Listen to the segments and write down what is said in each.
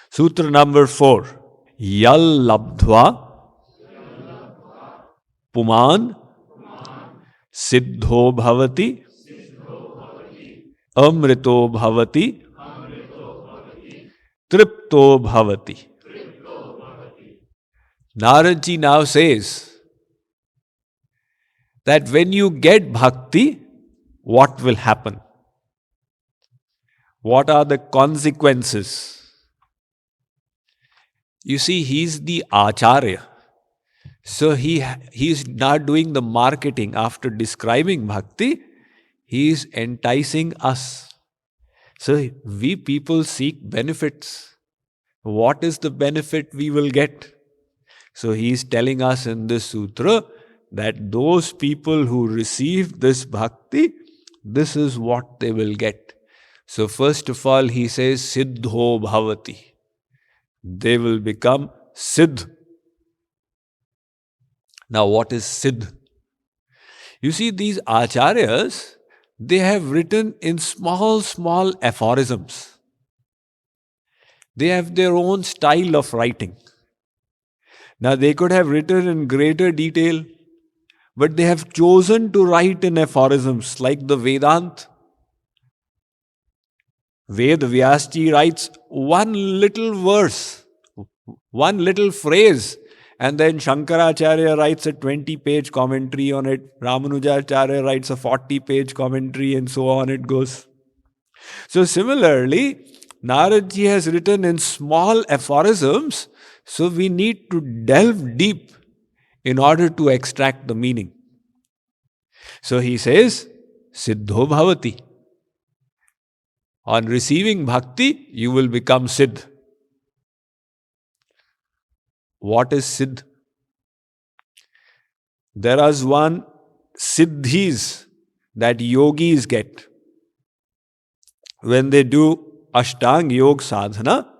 Sutra number 4. Yallabdhva puman siddho bhavati amrito bhavati tripto bhavati. Narad ji now says that when you get bhakti, what will happen? What are the consequences? You see, he's the acharya. So he's not doing the marketing. After describing bhakti, he is enticing us. So we people seek benefits. What is the benefit we will get? So he is telling us in this sutra that those people who receive this bhakti, this is what they will get. So first of all, he says, siddho bhavati. They will become siddh. Now what is siddh? You see, these acharyas, they have written in small aphorisms. They have their own style of writing. Now they could have written in greater detail, but they have chosen to write in aphorisms like the Vedanta. Ved Vyasji writes one little verse, one little phrase, and then Shankaracharya writes a 20-page commentary on it. Ramanujacharya writes a 40-page commentary, and so on it goes. So similarly, Naradji has written in small aphorisms, so we need to delve deep in order to extract the meaning. So he says, siddho bhavati. On receiving bhakti, you will become siddh. What is siddh? There is one siddhis that yogis get. When they do Ashtanga Yoga sadhana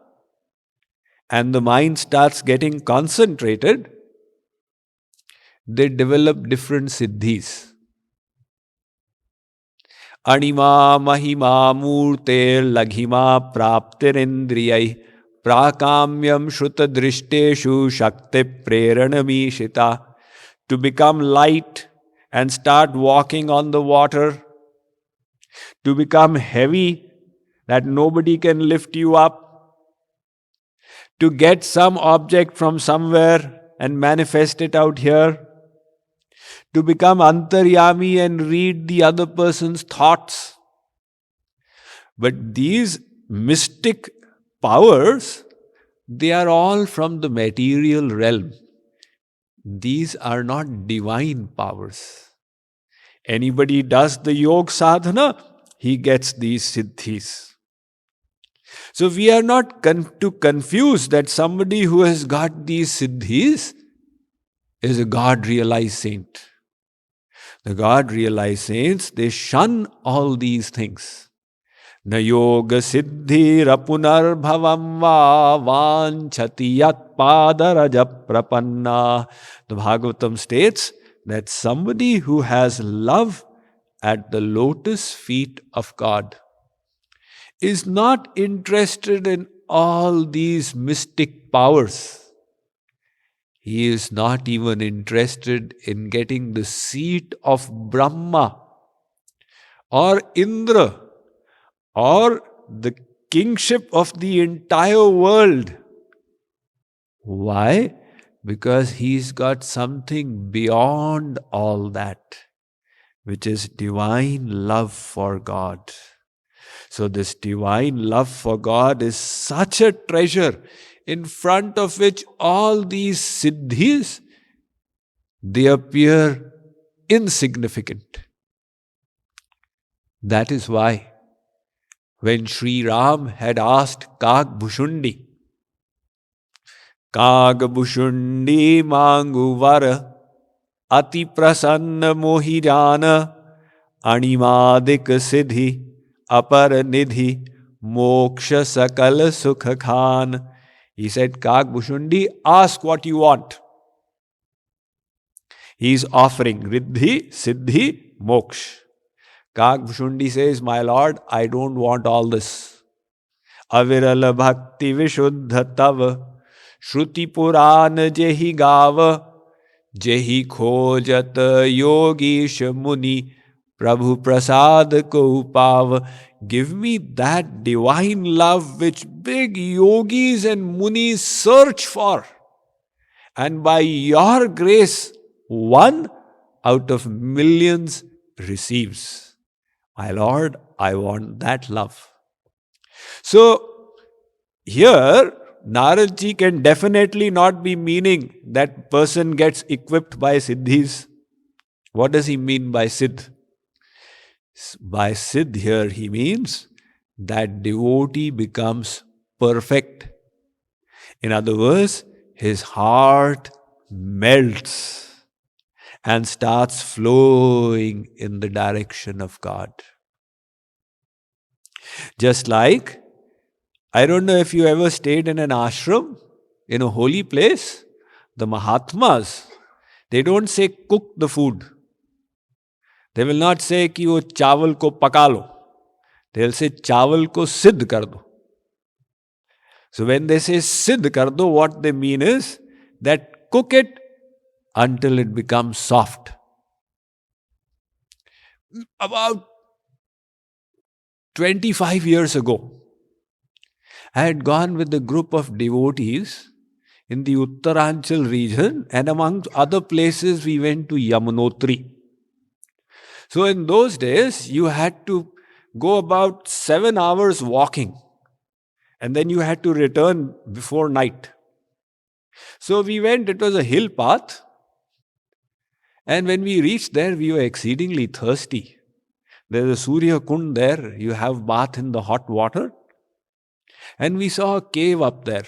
and the mind starts getting concentrated, they develop different siddhis. Anima mahima murte laghima praptirindriyai prakamyam shruta drishteshu shakti preranamishita. To become light and start walking on the water. To become heavy that nobody can lift you up. To get some object from somewhere and manifest it out here. To become antaryami and read the other person's thoughts. But these mystic powers, they are all from the material realm. These are not divine powers. Anybody does the yoga sadhana, he gets these siddhis. So we are not to confuse that somebody who has got these siddhis is a God-realized saint. The God-realized saints, they shun all these things. Na yoga siddhi rapunar bhavam va vanchati yat padaraja prapanna. The Bhagavatam states that somebody who has love at the lotus feet of God is not interested in all these mystic powers. He is not even interested in getting the seat of Brahma or Indra or the kingship of the entire world. Why? Because he's got something beyond all that, which is divine love for God. So this divine love for God is such a treasure in front of which all these siddhis, they appear insignificant. That is why when Sri Ram had asked Kag Bhushundi mangu vara ati prasanna mohirana animadik siddhi apar nidhi moksha sakal sukha khan. He said, Kag Bhushundi, ask what you want. He is offering riddhi, siddhi, moksha. Kag Bhushundi says, my lord, I don't want all this. अविरल भक्ति विशुद्ध तव, श्रुति पुराण जेहि गाव, जेहि खोजत योगीश मुनि, प्रभु प्रसाद को पाव. Give me that divine love which big yogis and munis search for. And by your grace, one out of millions receives. My Lord, I want that love. So, here, Narad ji can definitely not be meaning that person gets equipped by siddhis. What does he mean by siddh? By siddh here he means that devotee becomes perfect. In other words, his heart melts and starts flowing in the direction of God. Just like, I don't know if you ever stayed in an ashram, in a holy place, the Mahatmas, they don't say cook the food. They will not say कि वो चावल को पका लो. They will say चावल को सिद्ध कर दो. So when they say siddh kar do, what they mean is that cook it until it becomes soft. About 25 years ago, I had gone with a group of devotees in the Uttaranchal region, and among other places we went to Yamunotri. So in those days, you had to go about 7 hours walking, and then you had to return before night. So we went, it was a hill path, and when we reached there, we were exceedingly thirsty. There's a Surya Kund there, you have bath in the hot water, and we saw a cave up there.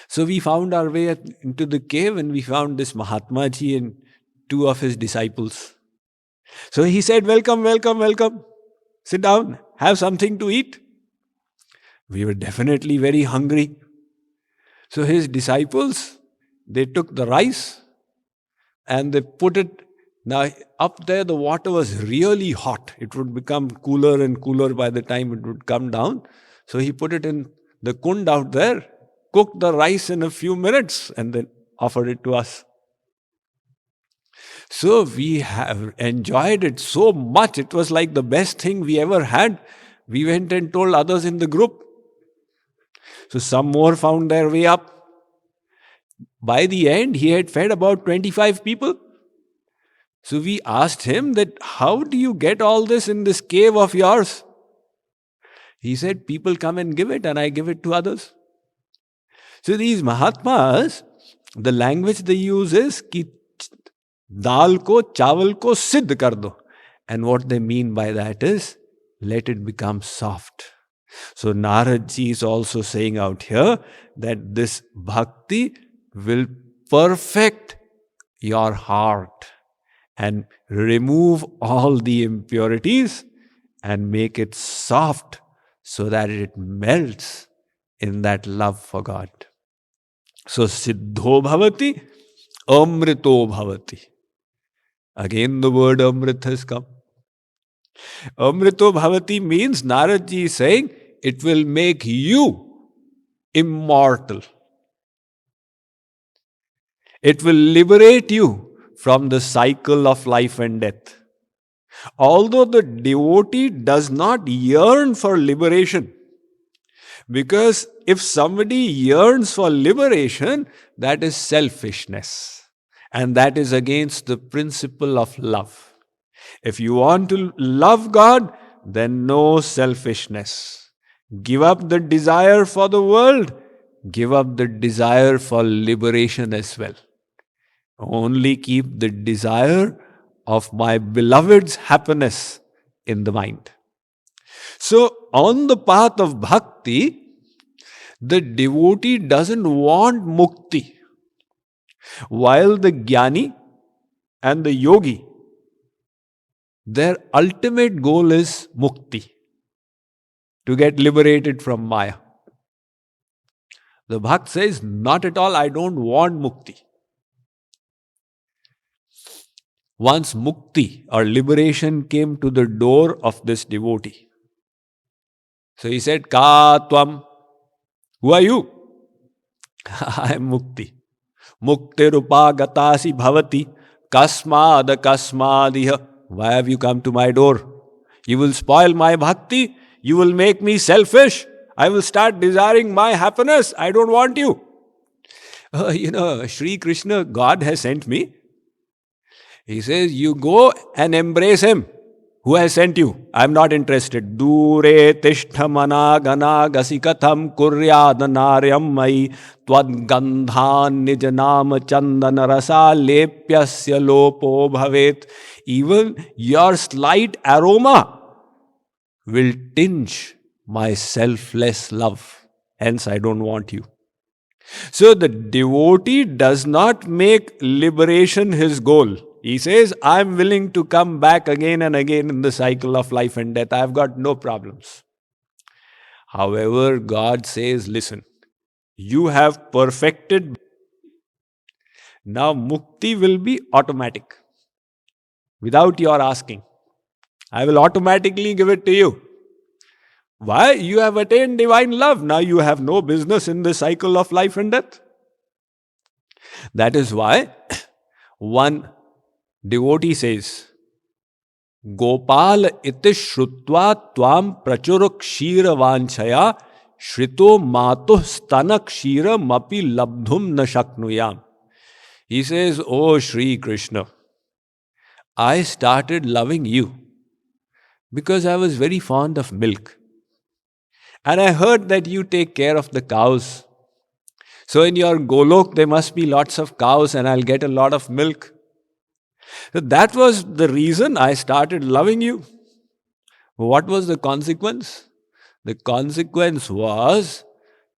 So we found our way into the cave, and we found this Mahatma Ji and 2 of his disciples. So he said, welcome, welcome, welcome. Sit down, have something to eat. We were definitely very hungry. So his disciples, they took the rice and they put it. Now up there the water was really hot. It would become cooler and cooler by the time it would come down. So he put it in the kund out there, cooked the rice in a few minutes, and then offered it to us. So we have enjoyed it so much. It was like the best thing we ever had. We went and told others in the group. So some more found their way up. By the end, he had fed about 25 people. So we asked him that, how do you get all this in this cave of yours? He said, people come and give it, and I give it to others. So these Mahatmas, the language they use is ki dal ko, chawal ko siddh kar do. And what they mean by that is, let it become soft. So Narad ji is also saying out here that this bhakti will perfect your heart and remove all the impurities and make it soft so that it melts in that love for God. So siddho bhavati, amrito bhavati. Again the word amrit has come. Amrito bhavati means, Narad ji is saying, it will make you immortal. It will liberate you from the cycle of life and death. Although the devotee does not yearn for liberation, because if somebody yearns for liberation, that is selfishness, and that is against the principle of love. If you want to love God, then no selfishness. Give up the desire for the world, give up the desire for liberation as well. Only keep the desire of my beloved's happiness in the mind. So, on the path of bhakti, the devotee doesn't want mukti, while the jnani and the yogi, their ultimate goal is mukti, to get liberated from Maya. The bhakt says, not at all, I don't want mukti. Once mukti or liberation came to the door of this devotee, So he said, Ka Tvam. Who are you? I am Mukti. Muktirupagatasi bhavati kasmadiha. Why have you come to my door? You will spoil my bhakti. You will make me selfish. I will start desiring my happiness. I don't want you. Sri Krishna, God has sent me. He says, you go and embrace him. Who has sent you? I am not interested. Dure tishthamana gana gasikatham kuryadanaryam mai tvad gandhan nijanam chandana rasa lepyasya lopo bhavet. Even your slight aroma will tinge my selfless love. Hence, I don't want you. So the devotee does not make liberation his goal. He says, I'm willing to come back again and again in the cycle of life and death. I've got no problems. However, God says, listen, you have perfected. Now mukti will be automatic. Without your asking. I will automatically give it to you. Why? You have attained divine love. Now you have no business in the cycle of life and death. That is why one devotee says, Gopal iti shrutva tvam prachur kshira vanchaya shrito matuh stana kshira mapi labdhum na shaknuyam. He says, Oh Shri Krishna, I started loving you because I was very fond of milk. And I heard that you take care of the cows. So in your Golok, there must be lots of cows and I'll get a lot of milk. So that was the reason I started loving you. What was the consequence? The consequence was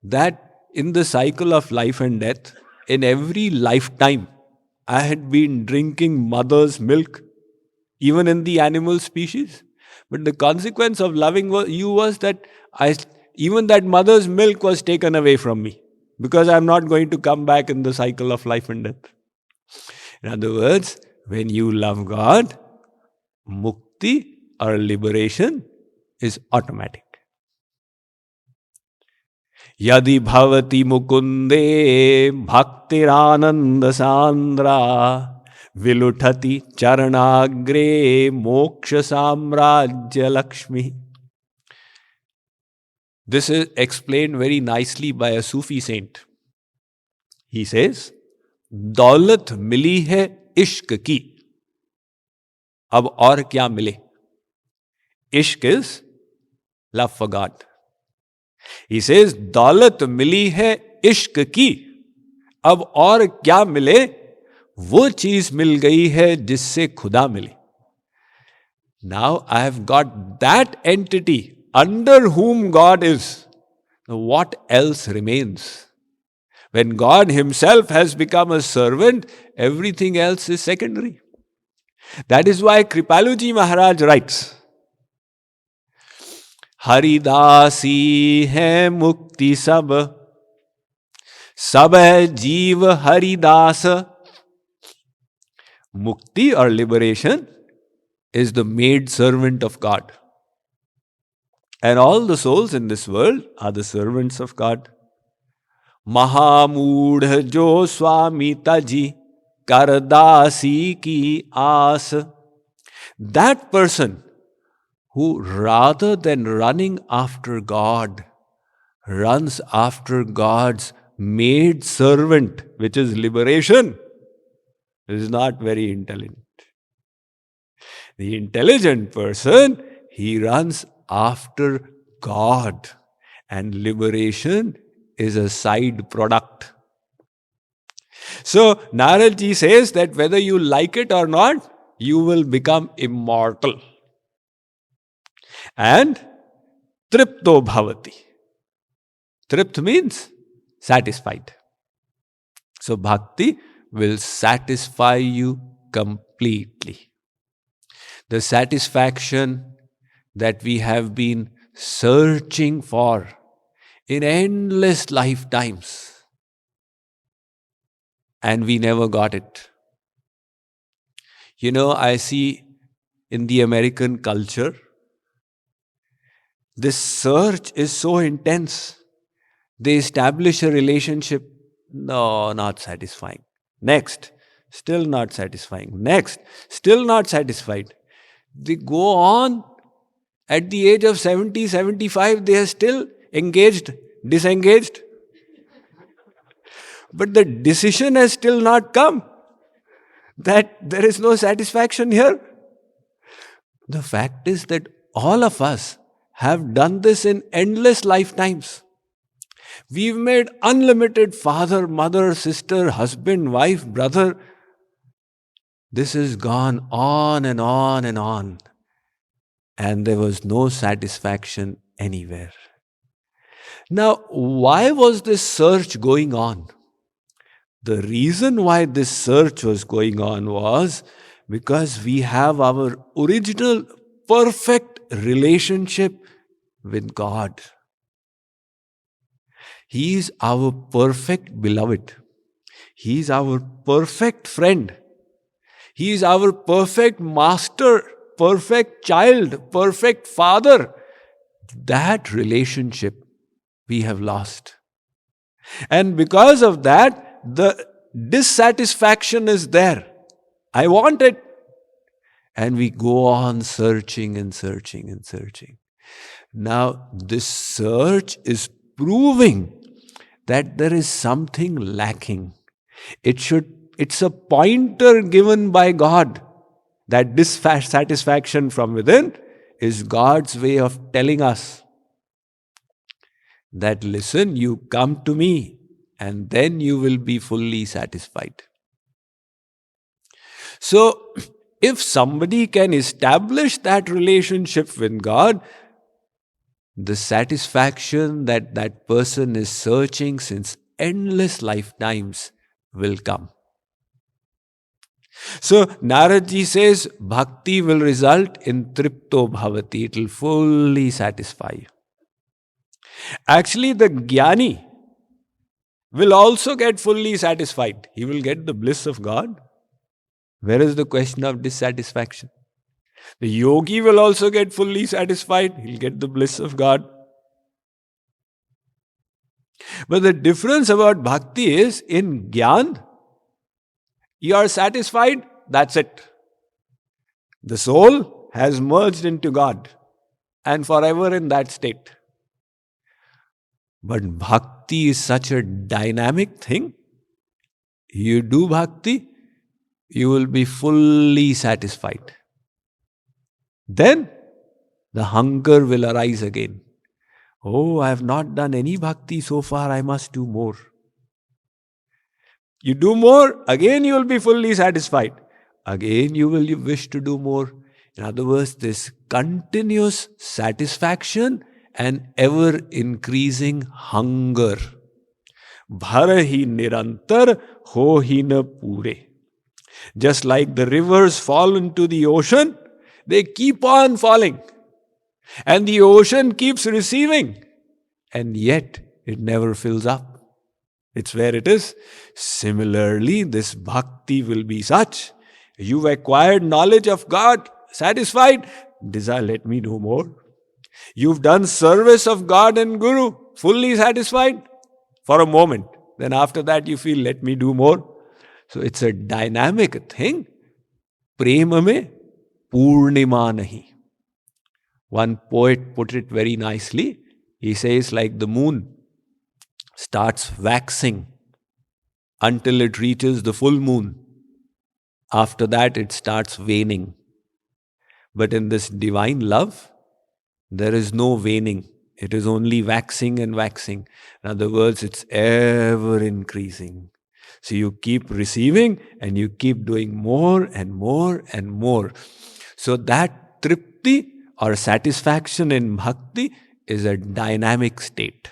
that in the cycle of life and death, in every lifetime, I had been drinking mother's milk, even in the animal species. But the consequence of loving you was that even that mother's milk was taken away from me, because I'm not going to come back in the cycle of life and death. In other words, when you love God, mukti or liberation is automatic. Yadi bhavati mukunde bhaktirananda sandra viluthati charanagre moksha samrajya lakshmi. This is explained very nicely by a Sufi saint. He says, दौलत मिली है इश्क की, अब और क्या मिले? Ishq is love for God. He says, दौलत मिली है इश्क की, अब और क्या मिले? वो चीज मिल गई है जिससे खुदा मिले. Now I have got that entity under whom God is. What else remains? When God himself has become a servant, everything else is secondary. That is why Kripaluji Maharaj writes, Haridasi hai mukti sab, sab hai jeev Haridas. Mukti or liberation is the maid servant of God. And all the souls in this world are the servants of God. Mahamudha jo Swami taji kardasi ki aas. That person who, rather than running after God, runs after God's maid servant, which is liberation, is not very intelligent. The intelligent person, he runs after God, and liberation is a side product. So Narad ji says that whether you like it or not, you will become immortal. And tripto bhavati. Tript means satisfied. So bhakti will satisfy you completely. The satisfaction that we have been searching for in endless lifetimes, and we never got it. I see in the American culture, This search is so intense. They establish a relationship. No, not satisfying. Next, still not satisfying. Next, still not satisfied. They go on. At the age of 70, 75, they are still engaged, disengaged. But the decision has still not come that there is no satisfaction here. The fact is that all of us have done this in endless lifetimes. We've made unlimited father, mother, sister, husband, wife, brother. This has gone on and on and on. And there was no satisfaction anywhere. Now, why was this search going on? The reason why this search was going on was because we have our original perfect relationship with God. He is our perfect beloved. He is our perfect friend. He is our perfect master, perfect child, perfect father. That relationship we have lost. And because of that, the dissatisfaction is there. I want it. And we go on searching and searching and searching. Now, this search is proving that there is something lacking. It's a pointer given by God. That dissatisfaction from within is God's way of telling us that, listen, you come to me and then you will be fully satisfied. So, if somebody can establish that relationship with God, the satisfaction that that person is searching since endless lifetimes will come. So, Naradji says, bhakti will result in tripto bhavati. It will fully satisfy you. Actually, the jnani will also get fully satisfied. He will get the bliss of God. Where is the question of dissatisfaction? The yogi will also get fully satisfied. He'll get the bliss of God. But the difference about bhakti is, in jnana, you are satisfied, that's it. The soul has merged into God and forever in that state. But bhakti is such a dynamic thing. You do bhakti, you will be fully satisfied. Then the hunger will arise again. Oh, I have not done any bhakti so far, I must do more. You do more, again you will be fully satisfied. Again you will wish to do more. In other words, this continuous satisfaction and ever increasing hunger. Bharahi nirantar ho hi na pure. Just like the rivers fall into the ocean, they keep on falling. And the ocean keeps receiving. And yet it never fills up. It's where it is. Similarly, this bhakti will be such. You've acquired knowledge of God, satisfied, desire, let me do more. You've done service of God and Guru, fully satisfied for a moment. Then after that you feel, let me do more. So it's a dynamic thing. Prema mein purnima nahi. One poet put it very nicely. He says, like the moon starts waxing until it reaches the full moon. After that, it starts waning. But in this divine love, there is no waning. It is only waxing and waxing. In other words, it's ever increasing. So you keep receiving and you keep doing more and more and more. So that tripti or satisfaction in bhakti is a dynamic state.